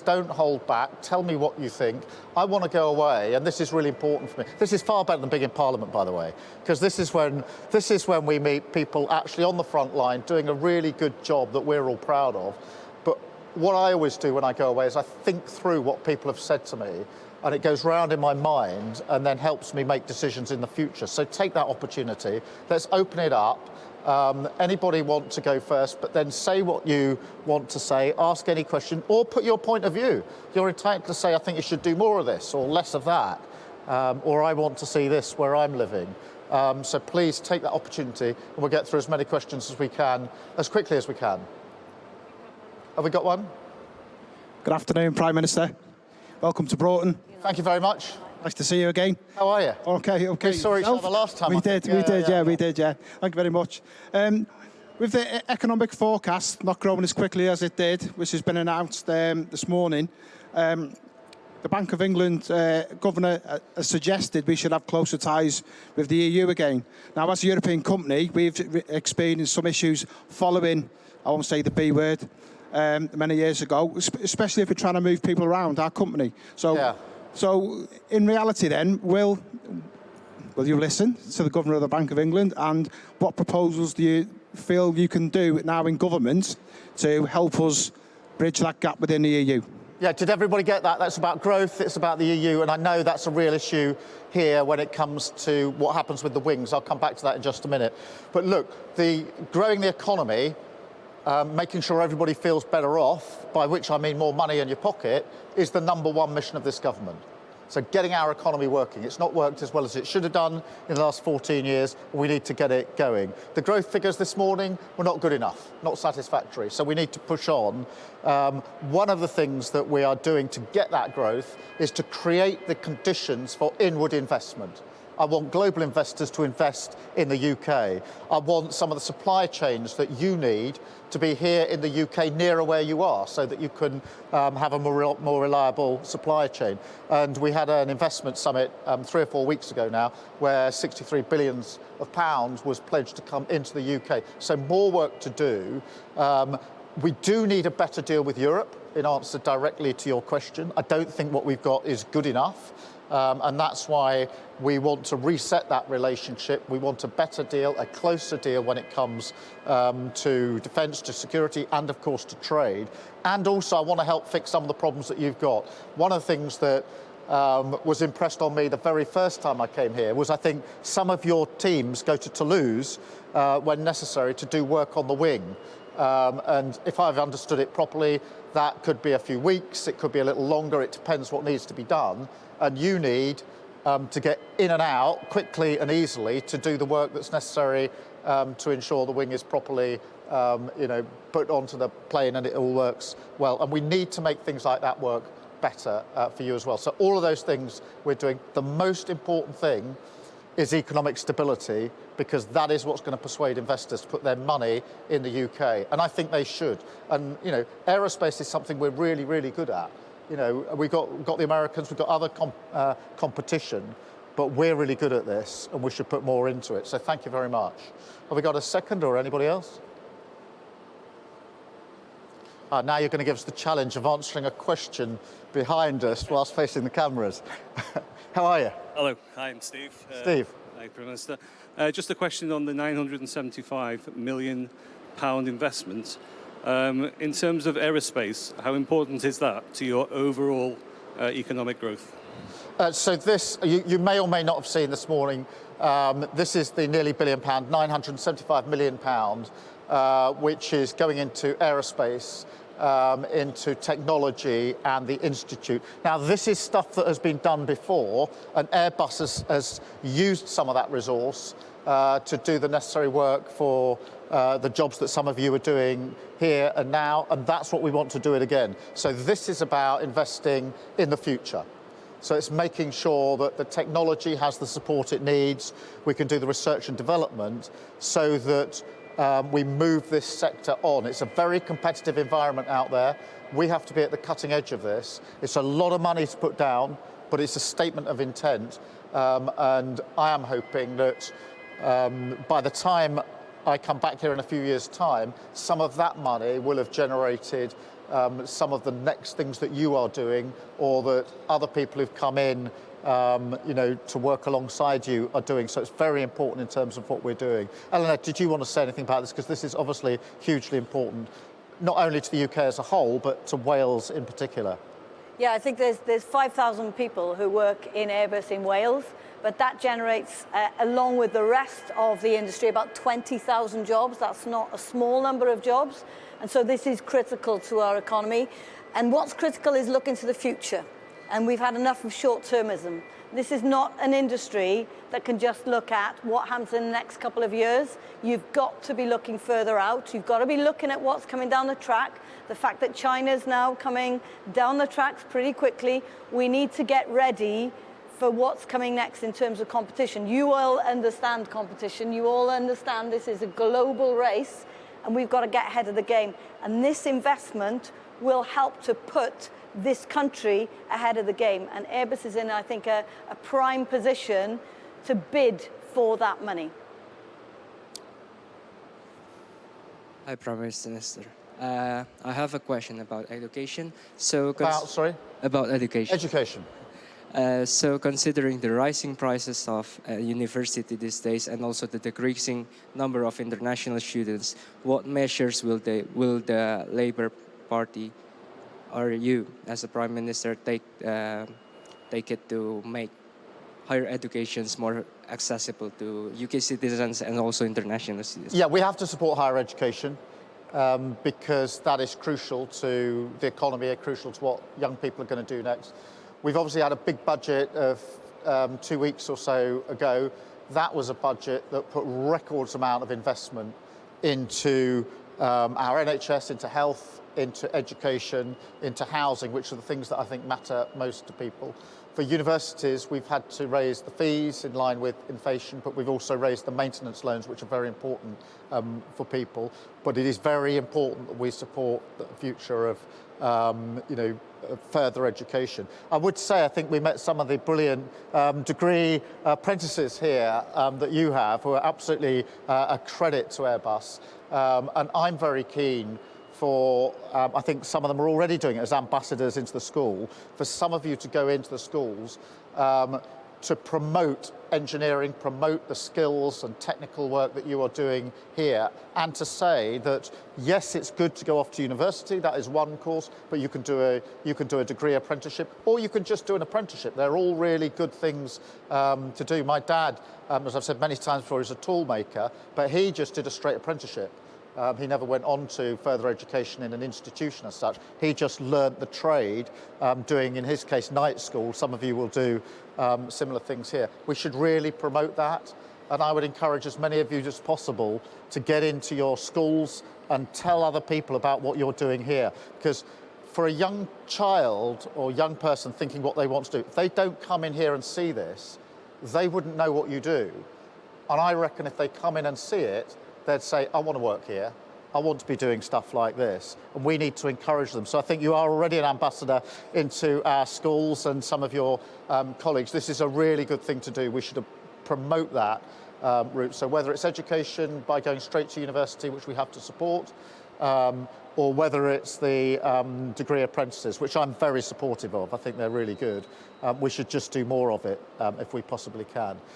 don't hold back. Tell me what you think. I want to go away, and this is really important for me. This is far better than being in Parliament, by the way, because this is when we meet people actually on the front line doing a really good job that we're all proud of. But what I always do when I go away is I think through what people have said to me, and it goes round in my mind and then helps me make decisions in the future. So take that opportunity. Let's open it up. Anybody want to go first, but then say what you want to say, ask any question, or put your point of view. You're entitled to say, I think you should do more of this or less of that, or I want to see this where I'm living. So please take that opportunity, and we'll get through as many questions as we can, as quickly as we can. Have we got one? Good afternoon, Prime Minister. Welcome to Broughton. Thank you very much. Nice to see you again. How are you? Okay. We saw each other last time. We did. We did. Thank you very much. With the economic forecast not growing as quickly as it did, which has been announced this morning, the Bank of England governor has suggested we should have closer ties with the EU again. Now, as a European company, we've experienced some issues following, I won't say the B word, many years ago, especially if we're trying to move people around our company. So in reality then, will you listen to the Governor of the Bank of England, and what proposals do you feel you can do now in government to help us bridge that gap within the EU? Yeah, did everybody get that? That's about growth, it's about the EU, and I know that's a real issue here when it comes to what happens with the wings. I'll come back to that in just a minute. But look, growing the economy, making sure everybody feels better off, by which I mean more money in your pocket, is the #1 mission of this government. So getting our economy working. It's not worked as well as it should have done in the last 14 years. We need to get it going. The growth figures this morning were not good enough, not satisfactory. So we need to push on. One of the things that we are doing to get that growth is to create the conditions for inward investment. I want global investors to invest in the UK. I want some of the supply chains that you need to be here in the UK nearer where you are, so that you can have a more reliable supply chain. And we had an investment summit 3 or 4 weeks ago now, where £63 billion was pledged to come into the UK. So more work to do. We do need a better deal with Europe, in answer directly to your question. I don't think what we've got is good enough. And that's why we want to reset that relationship. We want a better deal, a closer deal when it comes to defence, to security, and of course to trade. And also I want to help fix some of the problems that you've got. One of the things that was impressed on me the very first time I came here was, I think, some of your teams go to Toulouse when necessary to do work on the wing. And if I've understood it properly, that could be a few weeks, it could be a little longer, it depends what needs to be done. And you need to get in and out quickly and easily to do the work that's necessary to ensure the wing is properly put onto the plane and it all works well. And we need to make things like that work better for you as well. So all of those things we're doing. The most important thing is economic stability, because that is what's going to persuade investors to put their money in the UK. And I think they should. And, aerospace is something we're really, really good at. We've got the Americans, we've got other competition, but we're really good at this, and we should put more into it. So thank you very much. Have we got a second, or anybody else? Now you're going to give us the challenge of answering a question behind us whilst facing the cameras. How are you? Hello, hi, I'm Steve. Steve. Hi, Prime Minister. Just a question on the £975 million investment. In terms of aerospace, how important is that to your overall economic growth? So this, you may or may not have seen this morning, this is the nearly £1 billion, £975 million, which is going into aerospace, into technology and the institute. Now, this is stuff that has been done before, and Airbus has used some of that resource to do the necessary work for the jobs that some of you are doing here and now, and that's what we want to do it again. So this is about investing in the future. So it's making sure that the technology has the support it needs, we can do the research and development, so that we move this sector on. It's a very competitive environment out there. We have to be at the cutting edge of this. It's a lot of money to put down, but it's a statement of intent. And I am hoping that by the time I come back here in a few years' time, some of that money will have generated some of the next things that you are doing, or that other people who've come in to work alongside you are doing. So it's very important in terms of what we're doing. Eleanor, did you want to say anything about this? Because this is obviously hugely important, not only to the UK as a whole, but to Wales in particular. Yeah, I think there's 5,000 people who work in Airbus in Wales, but that generates, along with the rest of the industry, about 20,000 jobs. That's not a small number of jobs. And so this is critical to our economy. And what's critical is looking to the future. And we've had enough of short-termism. This is not an industry that can just look at what happens in the next couple of years. You've got to be looking further out. You've got to be looking at what's coming down the track. The fact that China's now coming down the tracks pretty quickly. We need to get ready for what's coming next in terms of competition. You all understand competition. You all understand this is a global race, and we've got to get ahead of the game. And this investment will help to put this country ahead of the game. And Airbus is in, I think, a prime position to bid for that money. Hi, Prime Minister. I have a question about education. So, about education. Education. So, considering the rising prices of university these days, and also the decreasing number of international students, what measures will the Labour Party or you, as a Prime Minister, take it to make higher educations more accessible to UK citizens and also international citizens? Yeah, we have to support higher education because that is crucial to the economy, crucial to what young people are going to do next. We've obviously had a big budget of 2 weeks or so ago. That was a budget that put records amount of investment into our NHS, into health, into education, into housing, which are the things that I think matter most to people. For universities, we've had to raise the fees in line with inflation, but we've also raised the maintenance loans, which are very important for people. But it is very important that we support the future of further education. I would say I think we met some of the brilliant degree apprentices here that you have, who are absolutely a credit to Airbus. And I'm very keen for, I think some of them are already doing it as ambassadors into the school, for some of you to go into the schools to promote engineering, promote the skills and technical work that you are doing here, and to say that, yes, it's good to go off to university, that is one course, but you can do a degree apprenticeship, or you can just do an apprenticeship. They're all really good things to do. My dad, as I've said many times before, is a tool maker, but he just did a straight apprenticeship. He never went on to further education in an institution as such. He just learnt the trade, doing, in his case, night school. Some of you will do similar things here. We should really promote that. And I would encourage as many of you as possible to get into your schools and tell other people about what you're doing here. Because for a young child or young person thinking what they want to do, if they don't come in here and see this, they wouldn't know what you do. And I reckon if they come in and see it, they'd say, I want to work here. I want to be doing stuff like this. And we need to encourage them. So I think you are already an ambassador into our schools and some of your colleagues. This is a really good thing to do. We should promote that route. So whether it's education by going straight to university, which we have to support, or whether it's the degree apprentices, which I'm very supportive of. I think they're really good. We should just do more of it if we possibly can.